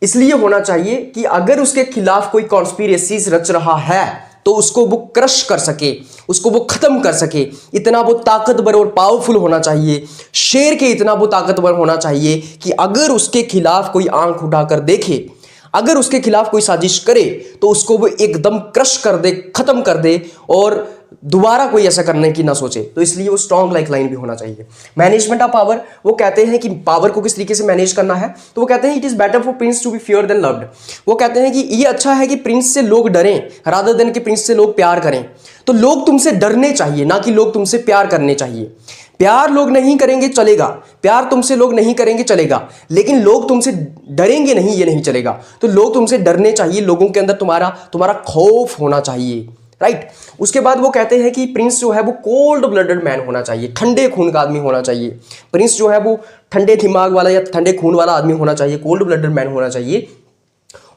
A: इसलिए होना चाहिए कि अगर उसके खिलाफ कोई कॉन्स्पिरेसीज रच रहा है तो उसको वो क्रश कर सके, उसको वो खत्म कर सके। इतना वो ताकतवर और पावरफुल होना चाहिए, शेर के इतना वो ताकतवर होना चाहिए कि अगर उसके खिलाफ कोई आंख उठाकर देखे, अगर उसके खिलाफ कोई साजिश करे तो उसको वो एकदम क्रश कर दे, खत्म कर दे और दोबारा कोई ऐसा करने की ना सोचे। तो इसलिए वो स्ट्रॉन्ग लाइक लाइन भी होना चाहिए। मैनेजमेंट ऑफ पावर, वो कहते हैं कि पावर को किस तरीके से मैनेज करना है। तो वो कहते हैं it is better for prince to be fear than loved. वो कहते हैं कि ये अच्छा है कि प्रिंस से लोग डरें रादर देन कि प्रिंस से लोग प्यार करें। तो लोग तुमसे डरने चाहिए, ना कि लोग तुमसे प्यार करने चाहिए। प्यार लोग नहीं करेंगे चलेगा, प्यार तुमसे लोग नहीं करेंगे चलेगा, लेकिन लोग तुमसे डरेंगे नहीं, ये नहीं चलेगा। तो लोग तुमसे डरने चाहिए, लोगों के अंदर तुम्हारा खौफ होना चाहिए, राइट। उसके बाद वो कहते हैं कि प्रिंस जो है वो कोल्ड ब्लडेड मैन होना चाहिए, ठंडे खून का आदमी होना चाहिए। प्रिंस जो है वो ठंडे दिमाग वाला या ठंडे खून वाला आदमी होना चाहिए, कोल्ड ब्लडेड मैन होना चाहिए।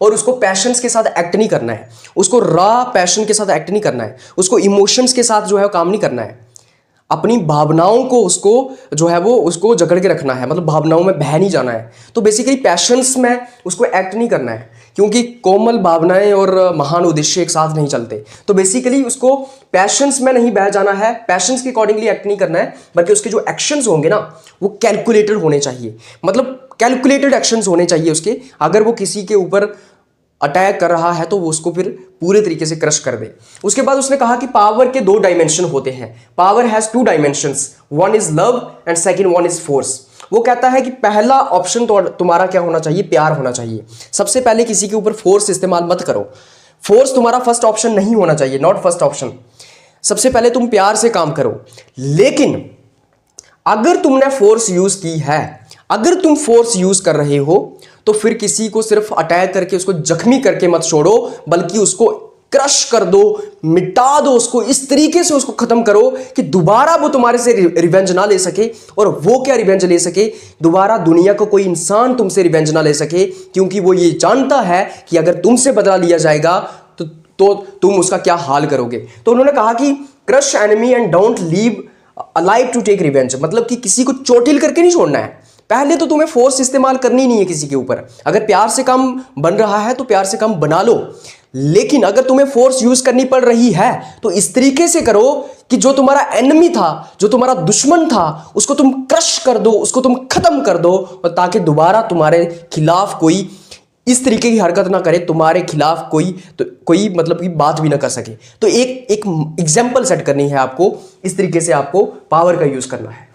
A: और उसको पैशंस के साथ एक्ट नहीं करना है, उसको रॉ पैशन के साथ एक्ट नहीं करना है, उसको इमोशंस के साथ जो है काम नहीं करना है। अपनी भावनाओं को उसको जो है वो उसको जकड़ के रखना है, मतलब भावनाओं में बह नहीं जाना है। तो बेसिकली पैशंस में उसको एक्ट नहीं करना है, क्योंकि कोमल भावनाएं और महान उद्देश्य एक साथ नहीं चलते। तो बेसिकली उसको पैशंस में नहीं बह जाना है, पैशंस के अकॉर्डिंगली एक्ट नहीं करना है, बल्कि उसके जो एक्शंस होंगे ना वो कैलकुलेटेड होने चाहिए, मतलब कैलकुलेटेड एक्शंस होने चाहिए उसके। अगर वो किसी के ऊपर अटैक कर रहा है तो वो उसको फिर पूरे तरीके से क्रश कर दे। उसके बाद उसने कहा कि पावर के 2 डायमेंशन होते हैं, power has 2 dimensions, one is love and second one is force. वो कहता है कि पहला ऑप्शन तो तुम्हारा क्या होना चाहिए? प्यार होना चाहिए। सबसे पहले किसी के ऊपर फोर्स इस्तेमाल मत करो, फोर्स तुम्हारा फर्स्ट ऑप्शन नहीं होना चाहिए, नॉट फर्स्ट ऑप्शन। सबसे पहले तुम प्यार से काम करो। लेकिन अगर तुमने फोर्स यूज की है, अगर तुम फोर्स यूज कर रहे हो तो फिर किसी को सिर्फ अटैक करके उसको जख्मी करके मत छोड़ो, बल्कि उसको क्रश कर दो, मिटा दो उसको, इस तरीके से उसको खत्म करो कि दोबारा वो तुम्हारे से रिवेंज ना ले सके। और वो क्या रिवेंज ले सके? दोबारा दुनिया का कोई इंसान तुमसे रिवेंज ना ले सके, क्योंकि वो ये जानता है कि अगर तुमसे बदला लिया जाएगा तो तुम उसका क्या हाल करोगे। तो उन्होंने कहा कि crush enemy and don't leave alive to take revenge, मतलब कि किसी को चोटिल करके नहीं छोड़ना है। पहले तो तुम्हें फोर्स इस्तेमाल करनी नहीं है किसी के ऊपर। अगर प्यार से काम बन रहा है तो प्यार से काम बना लो, लेकिन अगर तुम्हें फोर्स यूज करनी पड़ रही है तो इस तरीके से करो कि जो तुम्हारा एनिमी था, जो तुम्हारा दुश्मन था, उसको तुम क्रश कर दो, उसको तुम खत्म कर दो, और ताकि दोबारा तुम्हारे खिलाफ कोई इस तरीके की हरकत ना करे, तुम्हारे खिलाफ कोई मतलब की बात भी ना कर सके। तो एक एग्जाम्पल सेट करनी है आपको, इस तरीके से आपको पावर का यूज करना है।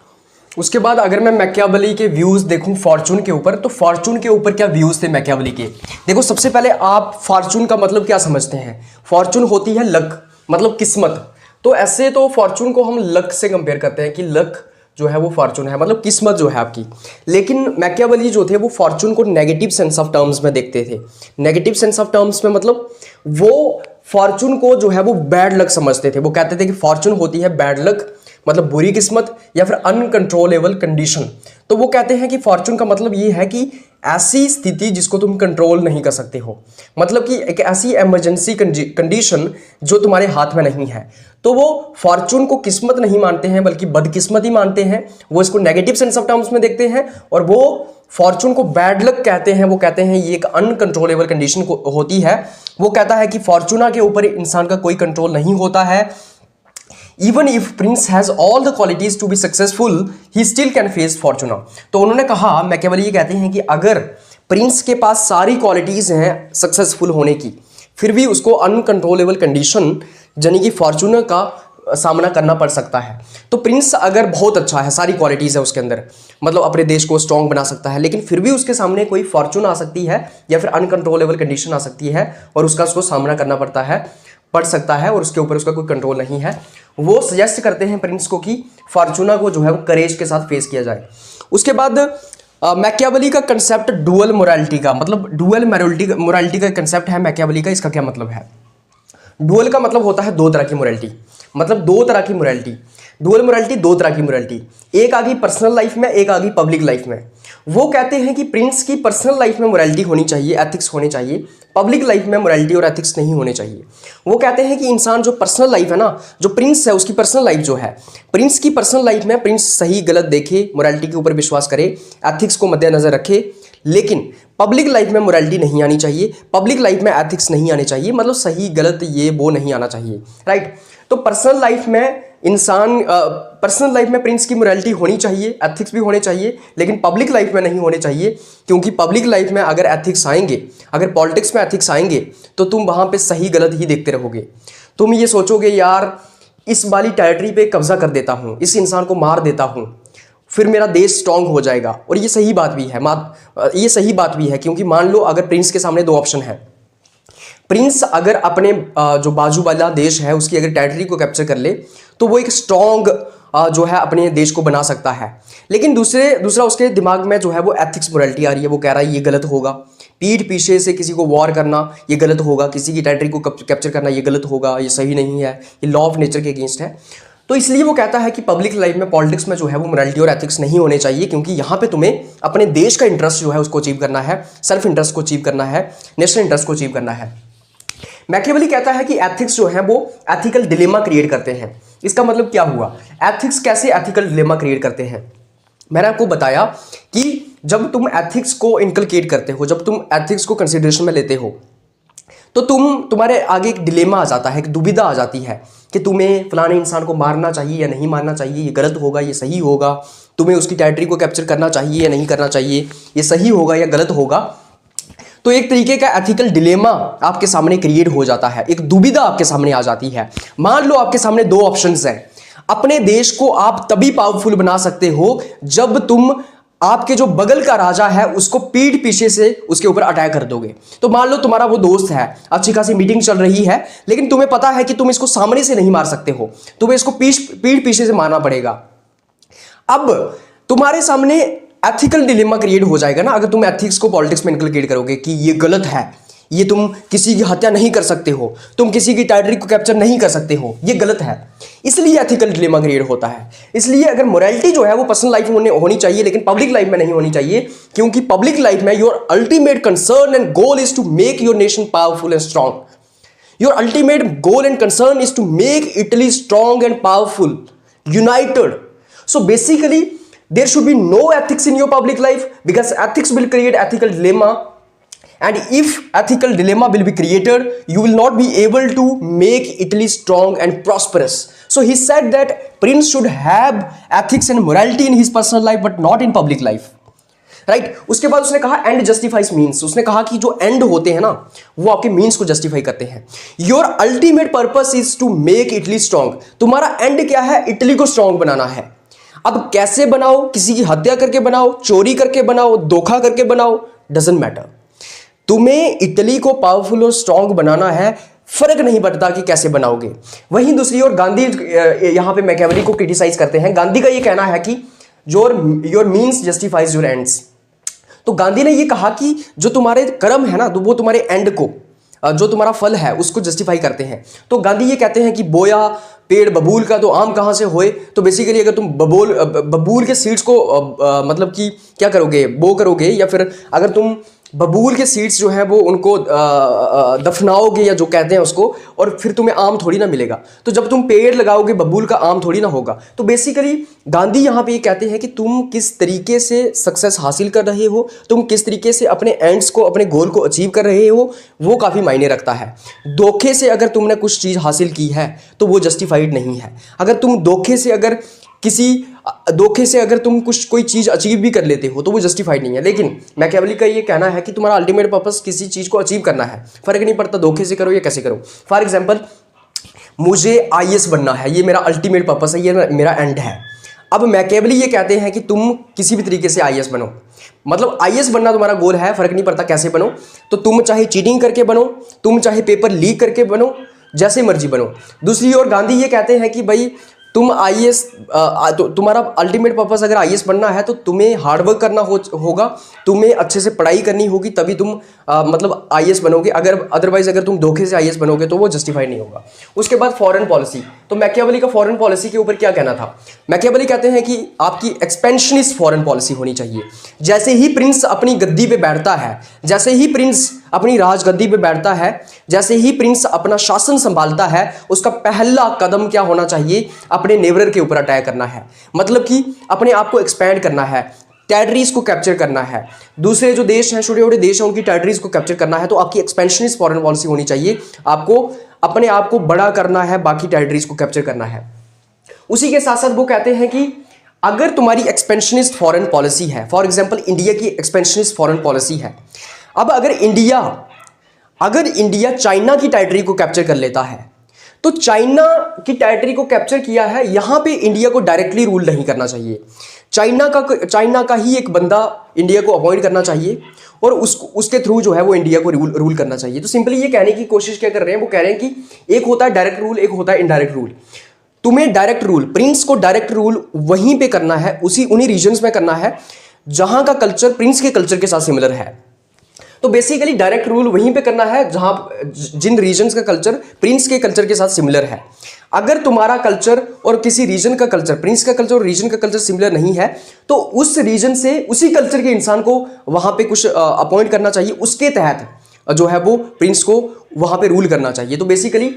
A: उसके बाद अगर मैं मैकियावेली के व्यूज देखूं फॉर्चून के ऊपर, तो फॉर्चून के ऊपर क्या व्यूज थे मैकियावेली के? देखो, सबसे पहले आप फॉर्चून का मतलब क्या समझते हैं? फॉर्चून होती है लक, मतलब किस्मत। तो ऐसे तो फॉर्चून को हम लक से कंपेयर करते हैं कि लक जो है वो फॉर्चून है, मतलब किस्मत जो है आपकी। लेकिन मैकियावेली जो थे वो फॉर्चून को नेगेटिव सेंस ऑफ टर्म्स में देखते थे। नेगेटिव सेंस ऑफ टर्म्स में मतलब वो फॉर्चून को जो है वो बैड लक समझते थे। वो कहते थे कि फॉर्चून होती है बैड लक, मतलब बुरी किस्मत या फिर अनकंट्रोलेबल कंडीशन। तो वो कहते हैं कि फॉर्चून का मतलब ये है कि ऐसी स्थिति जिसको तुम कंट्रोल नहीं कर सकते हो, मतलब कि एक ऐसी इमरजेंसी कंडीशन जो तुम्हारे हाथ में नहीं है। तो वो फॉर्चून को किस्मत नहीं मानते हैं बल्कि बदकिस्मती मानते हैं। वो इसको नेगेटिव सेंस ऑफ टर्म्स में देखते हैं और वो फॉर्चून को बैड लक कहते हैं। वो कहते हैं ये एक अनकंट्रोलेबल कंडीशन होती है। वो कहता है कि फॉर्चूना के ऊपर इंसान का कोई कंट्रोल नहीं होता है। Even if Prince has all the qualities to be successful, he still can face Fortuna। तो उन्होंने कहा, मैकियावेली ये कहते हैं कि अगर प्रिंस के पास सारी क्वालिटीज हैं सक्सेसफुल होने की, फिर भी उसको अनकंट्रोलेबल कंडीशन यानी कि फॉर्चूना का सामना करना पड़ सकता है। तो प्रिंस अगर बहुत अच्छा है, सारी क्वालिटीज़ है उसके अंदर, मतलब अपने देश को स्ट्रॉन्ग बना सकता है, लेकिन फिर भी उसके सामने कोई फॉर्चून आ सकती है या फिर अनकंट्रोलेबल कंडीशन आ सकती है और उसको सामना करना पड़ सकता है और उसके ऊपर उसका कोई कंट्रोल नहीं है। वो सजेस्ट करते हैं प्रिंस को कि फॉर्चूना को जो है वो करेज के साथ फेस किया जाए। उसके बाद मैकियावेली का कंसेप्ट डुअल मोरालिटी का, मतलब डुअल मोरालिटी का कंसेप्ट है मैकियावेली का। इसका क्या मतलब है? डुअल का मतलब होता है दो तरह की मोरालिटी, मतलब दो तरह की मोरालिटी। डुअल मोरालिटी दो तरह की मोरालिटी, एक आ गई पर्सनल लाइफ में, एक आ गई पब्लिक लाइफ में। वो कहते हैं कि प्रिंस की पर्सनल लाइफ में मोरालिटी होनी चाहिए, एथिक्स होने चाहिए, पब्लिक लाइफ में मोरालिटी और एथिक्स नहीं होने चाहिए। वो कहते हैं कि इंसान जो पर्सनल लाइफ है ना, जो प्रिंस है उसकी पर्सनल लाइफ जो है, प्रिंस की पर्सनल लाइफ में प्रिंस सही गलत देखे, मोरालिटी के ऊपर विश्वास करे, एथिक्स को मद्देनजर रखे, लेकिन पब्लिक लाइफ में मोरालिटी नहीं आनी चाहिए, पब्लिक लाइफ में एथिक्स नहीं आने चाहिए, मतलब सही गलत ये वो नहीं आना चाहिए, राइट। तो पर्सनल लाइफ में पर्सनल लाइफ में प्रिंस की मोरालिटी होनी चाहिए, एथिक्स भी होने चाहिए, लेकिन पब्लिक लाइफ में नहीं होने चाहिए, क्योंकि पब्लिक लाइफ में अगर एथिक्स आएंगे, अगर पॉलिटिक्स में एथिक्स आएंगे तो तुम वहाँ पे सही गलत ही देखते रहोगे। तुम ये सोचोगे यार इस वाली टेरिटरी पे कब्जा कर देता हूँ, इस इंसान को मार देता हूँ, फिर मेरा देश स्ट्रांग हो जाएगा। और ये सही बात भी है, ये सही बात भी है, क्योंकि मान लो अगर प्रिंस के सामने दो ऑप्शन है, प्रिंस अगर अपने जो बाजू वाला देश है उसकी अगर टेरिटरी को कैप्चर कर ले तो वो एक स्ट्रॉन्ग जो है अपने देश को बना सकता है, लेकिन दूसरा उसके दिमाग में जो है वो एथिक्स मोरालिटी आ रही है। वो कह रहा है ये गलत होगा, पीठ पीछे से किसी को वॉर करना ये गलत होगा, किसी की टेरिटरी को कैप्चर करना ये गलत होगा, ये सही नहीं है, ये लॉ ऑफ नेचर के अगेंस्ट है। तो इसलिए वो कहता है कि पब्लिक लाइफ में, पॉलिटिक्स में जो है वो मोरालिटी और एथिक्स नहीं होने चाहिए, क्योंकि यहाँ पे तुम्हें अपने देश का इंटरेस्ट जो है उसको अचीव करना है, सेल्फ इंटरेस्ट को अचीव करना है, नेशनल इंटरेस्ट को अचीव करना है। मैकियावेली कहता है कि एथिक्स जो है वो एथिकल डिलेमा क्रिएट करते हैं। इसका मतलब क्या हुआ? एथिक्स कैसे एथिकल डिलेमा क्रिएट करते हैं? मैंने आपको बताया कि जब तुम एथिक्स को इनकलकेट करते हो, जब तुम एथिक्स को कंसिडरेशन में लेते हो, तो तुम्हारे आगे एक डिलेमा आ जाता है, एक दुविधा आ जाती है कि तुम्हें फलाने इंसान को मारना चाहिए या नहीं मारना चाहिए, ये गलत होगा ये सही होगा, तुम्हें उसकी टेरिटरी को कैप्चर करना चाहिए या नहीं करना चाहिए, ये सही होगा या गलत होगा। तो एक तरीके का एथिकल डिलेमा आपके सामने क्रिएट हो जाता है, एक दुविधा आपके सामने आ जाती है। मान लो आपके सामने दो ऑप्शंस हैं। अपने देश को आप तभी पावरफुल बना सकते हो जब तुम आपके जो बगल का राजा है उसको पीठ पीछे से उसके ऊपर अटैक कर दोगे। तो मान लो तुम्हारा वो दोस्त है, अच्छी खासी मीटिंग चल रही है, लेकिन तुम्हें पता है कि तुम इसको सामने से नहीं मार सकते हो, तुम्हें इसको पीठ पीछे से मारना पड़ेगा। अब तुम्हारे सामने एथिकल डिलेमा क्रिएट हो जाएगा ना, अगर तुम एथिक्स को पॉलिटिक्स में इनकलकेट करोगे कि ये गलत है, ये तुम किसी की हत्या नहीं कर सकते हो, तुम किसी की टेरिटरी को कैप्चर नहीं कर सकते हो, ये गलत है, इसलिए एथिकल डिलेमा क्रिएट होता है। इसलिए अगर मोरालिटी जो है वो पर्सनल लाइफ में होनी चाहिए लेकिन पब्लिक लाइफ में नहीं होनी चाहिए, क्योंकि पब्लिक लाइफ में your ultimate concern and goal is to make your nation powerful and strong. Your ultimate goal and concern is to make Italy strong and powerful, united. So basically there should be no ethics in your public life, because ethics will create ethical dilemma, and if ethical dilemma will be created, you will not be able to make Italy strong and prosperous. So he said that prince should have ethics and morality in his personal life but not in public life, right? उसके बाद उसने कहा end justifies means। उसने कहा कि जो end होते हैं ना वो आपके means को justify करते हैं। Your ultimate purpose is to make Italy strong। तुम्हारा end क्या है? इटली को strong बनाना है। अब कैसे बनाओ, किसी की हत्या करके बनाओ, चोरी करके बनाओ, धोखा करके बनाओ, डजंट मैटर। तुम्हें इटली को पावरफुल और स्ट्रांग बनाना है, फर्क नहीं पड़ता कि कैसे बनाओगे। वहीं दूसरी ओर गांधी यहाँ पे मैकियावेली को क्रिटिसाइज करते हैं। गांधी का ये कहना है कि your means justifies your ends. तो गांधी ने ये कहा कि जो तुम्हारे कर्म है ना, तो वो तुम्हारे एंड को, जो तुम्हारा फल है उसको जस्टिफाई करते हैं। तो गांधी ये कहते हैं कि बोया पेड़ बबूल का तो आम कहाँ से होए। तो बेसिकली अगर तुम बबूल के सीड्स को मतलब कि क्या करोगे, बो करोगे, या फिर अगर तुम बबूल के सीड्स जो है वो उनको दफनाओगे या जो कहते हैं उसको, और फिर तुम्हें आम थोड़ी ना मिलेगा। तो जब तुम पेड़ लगाओगे बबूल का आम थोड़ी ना होगा। तो बेसिकली गांधी यहाँ पे ये कहते हैं कि तुम किस तरीके से सक्सेस हासिल कर रहे हो, तुम किस तरीके से अपने एंड्स को, अपने गोल को अचीव कर रहे हो, वो काफ़ी मायने रखता है। धोखे से अगर तुमने कुछ चीज़ हासिल की है तो वो जस्टिफाइड नहीं है। अगर तुम धोखे से अगर तुम कोई चीज़ अचीव भी कर लेते हो तो वो जस्टिफाइड नहीं है। लेकिन मैकियावेली का ये कहना है कि तुम्हारा अल्टीमेट पर्पस किसी चीज़ को अचीव करना है, फर्क नहीं पड़ता धोखे से करो या कैसे करो। फॉर एग्जाम्पल, मुझे आईएएस बनना है, ये मेरा अल्टीमेट पर्पस है, ये मेरा एंड है। अब मैकियावेली ये कहते हैं कि तुम किसी भी तरीके से आईएएस बनो, मतलब आईएएस बनना तुम्हारा गोल है, फर्क नहीं पड़ता कैसे बनो। तो तुम चाहे चीटिंग करके बनो, तुम चाहे पेपर लीक करके बनो, जैसे मर्जी बनो। दूसरी ओर गांधी ये कहते हैं कि भाई तुम आईएएस, तुम्हारा अल्टीमेट पर्पस अगर आईएएस बनना है तो तुम्हें हार्डवर्क करना होगा, तुम्हें अच्छे से पढ़ाई करनी होगी, तभी तुम मतलब आईएएस बनोगे। अदरवाइज अगर तुम धोखे से आईएएस बनोगे तो वो जस्टिफाई नहीं होगा। उसके बाद फॉरेन पॉलिसी। तो मैकियावेली का फॉरेन पॉलिसी के ऊपर क्या कहना था? मैकियावेली कहते हैं कि आपकी एक्सपेंशनिस्ट फॉरेन पॉलिसी होनी चाहिए। जैसे ही प्रिंस अपनी गद्दी पे बैठता है, जैसे ही प्रिंस अपनी राजगद्दी पे बैठता है, जैसे ही प्रिंस अपना शासन संभालता है, उसका पहला कदम क्या होना चाहिए? अपने नेबरर के ऊपर अटैक करना है, मतलब कि अपने आप को एक्सपैंड करना है, टेरिटरीज को कैप्चर करना है। दूसरे जो देश हैं, छोटे छोटे देश हैं, उनकी टेरिटरीज को कैप्चर करना है। तो आपकी एक्सपेंशनिस्ट फॉरेन पॉलिसी होनी चाहिए। आपको अपने आप को बड़ा करना है, बाकी टेरिटरीज को कैप्चर करना है। उसी के साथ साथ वो कहते हैं कि अगर तुम्हारी एक्सपेंशनिस्ट फॉरेन पॉलिसी है, फॉर एग्जाम्पल इंडिया की एक्सपेंशनिस्ट फॉरेन पॉलिसी है, अब अगर इंडिया चाइना की टेरिटरी को कैप्चर कर लेता है, तो चाइना की टेरिटरी को कैप्चर किया है, यहां पे इंडिया को डायरेक्टली रूल नहीं करना चाहिए। चाइना का ही एक बंदा इंडिया को अपॉइंट करना चाहिए और उसके थ्रू जो है वो इंडिया को रूल करना चाहिए। तो सिंपली ये कहने की कोशिश क्या कर रहे हैं, वो कह रहे हैं कि एक होता है डायरेक्ट रूल, एक होता है इनडायरेक्ट रूल। तुम्हें डायरेक्ट रूल, प्रिंस को डायरेक्ट रूल वहीं पे करना है, उन्हीं रीजन्स में करना है जहां का कल्चर प्रिंस के कल्चर के साथ सिमिलर है। तो बेसिकली डायरेक्ट रूल वहीं पे करना है जहां जिन रीजन्स का कल्चर प्रिंस के कल्चर के साथ सिमिलर है। अगर तुम्हारा कल्चर और किसी रीजन का कल्चर, प्रिंस का कल्चर और रीजन का कल्चर सिमिलर नहीं है, तो उस रीजन से उसी कल्चर के इंसान को वहां पे कुछ अपॉइंट करना चाहिए, उसके तहत जो है वो प्रिंस को वहां पे रूल करना चाहिए। तो बेसिकली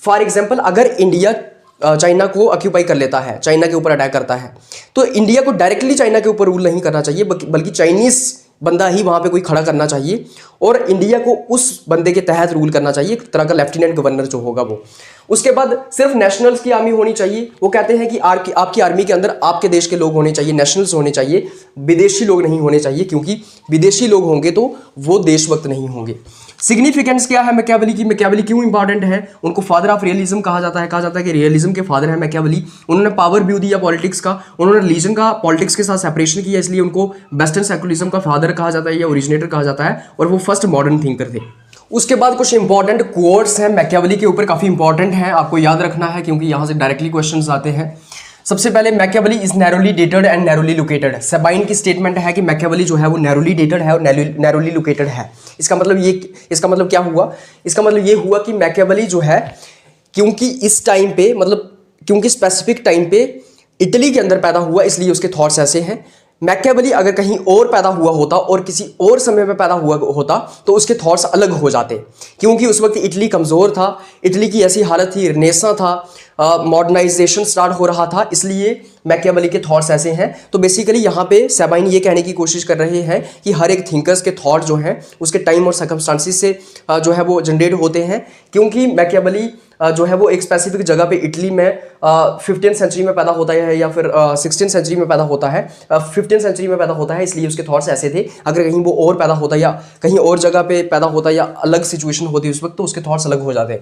A: फॉर एग्जाम्पल, अगर इंडिया चाइना को ऑक्यूपाई कर लेता है, चाइना के ऊपर अटैक करता है, तो इंडिया को डायरेक्टली चाइना के ऊपर रूल नहीं करना चाहिए, बल्कि चाइनीज बंदा ही वहां पे कोई खड़ा करना चाहिए और इंडिया को उस बंदे के तहत रूल करना चाहिए, एक तरह का लेफ्टिनेंट गवर्नर जो होगा वो। उसके बाद सिर्फ नेशनल्स की आर्मी होनी चाहिए। वो कहते हैं कि आपकी आर्मी के अंदर आपके देश के लोग होने चाहिए, नेशनल्स होने चाहिए, विदेशी लोग नहीं होने चाहिए, क्योंकि विदेशी लोग होंगे तो वो देशभक्त नहीं होंगे। सिग्निफिकेंस क्या है मैकियावेली की? मैकियावेली क्यों इंपॉर्टेंट है? उनको फादर ऑफ रियलिज्म कहा जाता है कि रियलिज्म के फादर है मैकियावेली। उन्होंने पावर व्यू दिया पॉलिटिक्स का, उन्होंने रिलीजन का पॉलिटिक्स के साथ सेपरेशन किया, इसलिए उनको वेस्टर्न सेकुलरिज्म का फादर कहा जाता है या ओरिजिनेटर कहा जाता है, और वो फर्स्ट मॉडर्न थिंकर थे। उसके बाद कुछ इंपॉर्टेंट कोट्स हैं मैकियावेली के ऊपर, काफ़ी इंपॉर्टेंट है, आपको याद रखना है क्योंकि यहाँ से डायरेक्टली क्वेश्चंस आते हैं। सबसे पहले Machiavelli is narrowly dated and narrowly located. Sabine की स्टेटमेंट है कि मैकियावेली जो है वो नैरोली डेटेड है और नैरोली लोकेटेड है। इसका मतलब क्या हुआ? इसका मतलब ये हुआ कि मैकियावेली जो है, क्योंकि इस टाइम पे, मतलब क्योंकि स्पेसिफिक टाइम पे इटली के अंदर पैदा हुआ, इसलिए उसके थॉट्स ऐसे हैं। मैकियावेली अगर कहीं और पैदा हुआ होता और किसी और समय में पैदा हुआ होता तो उसके थॉट्स अलग हो जाते, क्योंकि उस वक्त इटली कमज़ोर था, इटली की ऐसी हालत थी, रेनेसां था, मॉडर्नाइजेशन स्टार्ट हो रहा था, इसलिए मैकियावेली के थॉट्स ऐसे हैं। तो बेसिकली यहाँ पे सेबाइन ये कहने की कोशिश कर रहे हैं कि हर एक थिंकर्स के थॉट जो हैं उसके टाइम और सर्कमस्टांसिस से जो है वो जनरेट होते हैं, क्योंकि मैकियावेली जो है वो एक स्पेसिफिक जगह पे इटली में 15th सेंचुरी में पैदा होता है या फिर 16th सेंचुरी में पैदा होता है, 15th सेंचुरी में पैदा होता है, इसलिए उसके थॉट्स ऐसे थे। अगर कहीं वो और पैदा होता या कहीं और जगह पे पैदा होता या अलग सिचुएशन होती उस वक्त, तो उसके थॉट्स अलग हो जाते।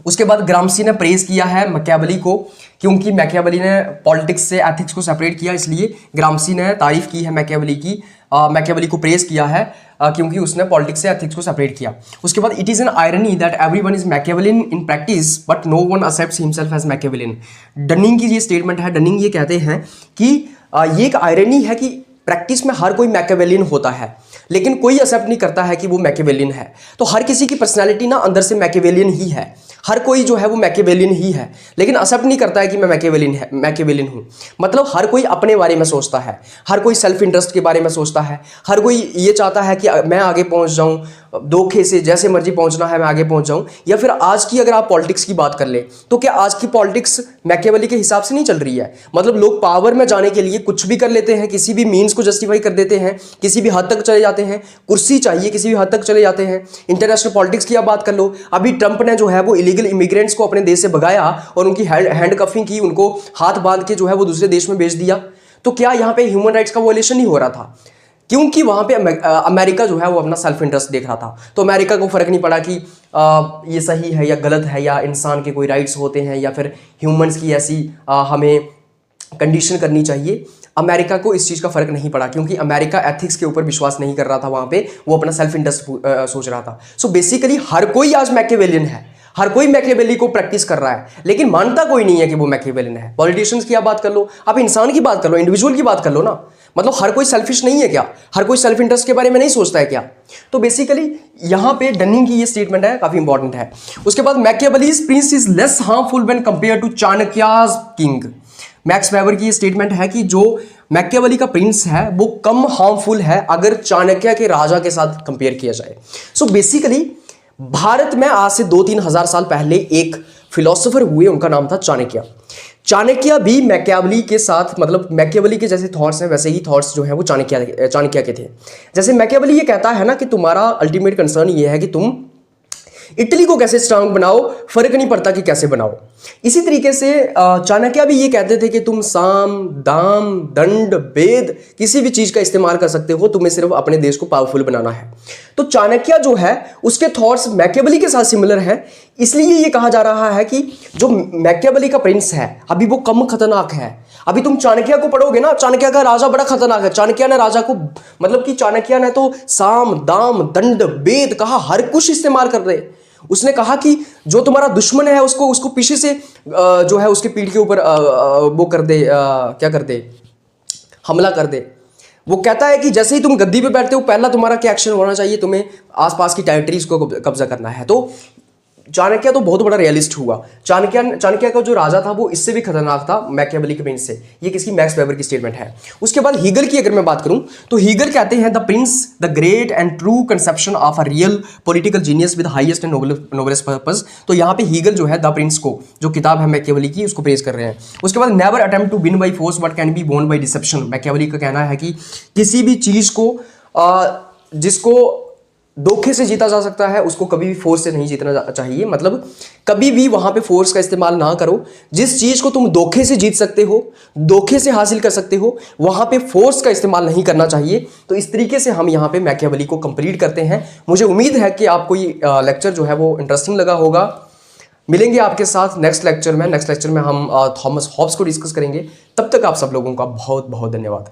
A: उसके बाद ग्रामसी ने प्रेज किया है मैकियावेली को, क्योंकि मैकियावेली ने पॉलिटिक्स से एथिक्स को सेपरेट किया, इसलिए ग्रामसी ने तारीफ की है मैकियावेली की, मैकियावेली को प्रेज किया है क्योंकि उसने पॉलिटिक्स से एथिक्स को सेपरेट किया। उसके बाद it is an irony that everyone is Machiavellian in practice but no one accepts himself as Machiavellian. Dunning की ये स्टेटमेंट है, डनिंग ये कहते हैं कि ये एक आयरनी है कि प्रैक्टिस में हर कोई मैकियावेलियन होता है लेकिन कोई एक्सेप्ट नहीं करता है कि वो मैकियावेलियन है। तो हर किसी की पर्सनैलिटी ना अंदर से मैकियावेलियन ही है, हर कोई जो है वो मैकियावेलियन ही है, लेकिन एक्सेप्ट नहीं करता है कि मैं मैकियावेलियन हूँ। मतलब हर कोई अपने बारे में सोचता है, हर कोई सेल्फ इंटरेस्ट के बारे में सोचता है, हर कोई ये चाहता है कि मैं आगे पहुँच जाऊँ, धोखे से जैसे मर्जी पहुँचना है मैं आगे पहुँच जाऊँ। या फिर आज की अगर आप पॉलिटिक्स की बात कर ले तो क्या आज की पॉलिटिक्स मैकियावेली के हिसाब से नहीं चल रही है? मतलब लोग पावर में जाने के लिए कुछ भी कर लेते हैं, किसी भी मीन्स को जस्टिफाई कर देते हैं, किसी भी हद तक चले जाते हैं, कुर्सी चाहिए किसी भी हद तक चले जाते हैं। इंटरनेशनल पॉलिटिक्स की आप बात कर लो, अभी ट्रंप ने जो है वो इलीगल इमिग्रेंट्स को अपने देश से भगाया और उनकी हैंड कफिंग की, उनको हाथ बांध के जो है वो दूसरे देश में भेज दिया। तो क्या यहाँ पे ह्यूमन राइट्स का वॉयलेशन नहीं हो रहा था? क्योंकि वहाँ पे अमेरिका जो है वो अपना सेल्फ इंटरेस्ट देख रहा था। तो अमेरिका को फर्क नहीं पड़ा कि ये सही है या गलत है, या इंसान के कोई राइट्स होते हैं या फिर ह्यूमंस की ऐसी हमें कंडीशन करनी चाहिए। अमेरिका को इस चीज़ का फर्क नहीं पड़ा क्योंकि अमेरिका एथिक्स के ऊपर विश्वास नहीं कर रहा था, वहाँ पे वो अपना सेल्फ इंटरेस्ट सोच रहा था। सो बेसिकली हर कोई आज मैकियावेलियन है, हर कोई मैकियावेली को प्रैक्टिस कर रहा है, लेकिन मानता कोई नहीं है कि वो मैकियावेलियन है। पॉलिटिशियंस की आप बात कर लो, आप इंसान की बात कर लो, इंडिविजुअल की बात कर लो ना। मतलब हर कोई सेल्फिश नहीं है क्या? हर कोई सेल्फ इंटरेस्ट के बारे में नहीं सोचता है क्या? तो बेसिकली यहाँ पे डनिंग की ये स्टेटमेंट है, काफी इंपॉर्टेंट है। उसके बाद Machiavelli's prince is less harmful when compare to Chanakya's king. Max Weber की ये स्टेटमेंट है कि जो मैकियावेली का प्रिंस है वो कम हार्मफुल है अगर चाणक्य के राजा के साथ कंपेयर किया जाए। सो बेसिकली भारत में आज से 2-3 हजार साल पहले एक फिलोसोफर हुए, उनका नाम था चाणक्य। चाणक्य भी मैकियावेली के साथ, मतलब मैकियावेली के जैसे थॉट्स हैं वैसे ही थॉट्स जो हैं वो चाणक्य के थे। जैसे मैकियावेली ये कहता है ना कि तुम्हारा अल्टीमेट कंसर्न ये है कि तुम इटली को कैसे स्ट्रांग बनाओ, फर्क नहीं पड़ता कि कैसे बनाओ। इसी तरीके से चाणक्य भी ये कहते थे कि तुम साम दाम दंड भेद किसी भी चीज का इस्तेमाल कर सकते हो, तुम्हें सिर्फ अपने देश को पावरफुल बनाना है। तो चाणक्य जो है उसके थॉट्स मैकियावेली के साथ सिमिलर हैं, इसलिए ये कहा जा रहा है कि जो मैकियावेली का प्रिंस है अभी वो कम खतरनाक है। अभी तुम चाणक्य को पढ़ोगे ना, चाणक्य का राजा बड़ा खतरनाक है। चाणक्य ने राजा को, मतलब कि चाणक्य ने तो साम दाम दंड भेद कहा, हर कुछ इस्तेमाल कर रहे। उसने कहा कि जो तुम्हारा दुश्मन है उसको पीछे से जो है उसके पीठ के ऊपर वो कर दे, क्या कर दे, हमला कर दे। वो कहता है कि जैसे ही तुम गद्दी पे बैठते हो पहला तुम्हारा क्या एक्शन होना चाहिए, तुम्हें आसपास की टेरिटरीज को कब्जा करना है। तो चाणक्य तो बहुत बड़ा रियलिस्ट हुआ। चाणक्य का जो राजा था वो इससे भी खतरनाक था मैकियावेली के प्रिंस से। ये किसकी? मैक्स वेबर की स्टेटमेंट है। उसके बाद हीगल की अगर मैं बात करूं तो हीगल कहते हैं the Prince the great and true conception of a real political genius with highest and noblest purpose. तो यहाँ पे हीगल जो है द प्रिंस को, जो किताब है मैकियावेली की, उसको प्रेज कर रहे हैं। उसके बाद never attempt to win by force but can be won by deception. Machiavelli का कहना है कि किसी भी चीज को जिसको धोखे से जीता जा सकता है उसको कभी भी फोर्स से नहीं जीतना चाहिए। मतलब कभी भी वहां पे फोर्स का इस्तेमाल ना करो। जिस चीज को तुम धोखे से जीत सकते हो, धोखे से हासिल कर सकते हो, वहां पे फोर्स का इस्तेमाल नहीं करना चाहिए। तो इस तरीके से हम यहाँ पे मैकियावेली को कंप्लीट करते हैं। मुझे उम्मीद है कि आपको ये लेक्चर जो है वो इंटरेस्टिंग लगा होगा। मिलेंगे आपके साथ नेक्स्ट लेक्चर में। नेक्स्ट लेक्चर में हम थॉमस हॉब्स को डिस्कस करेंगे। तब तक आप सब लोगों का बहुत बहुत धन्यवाद।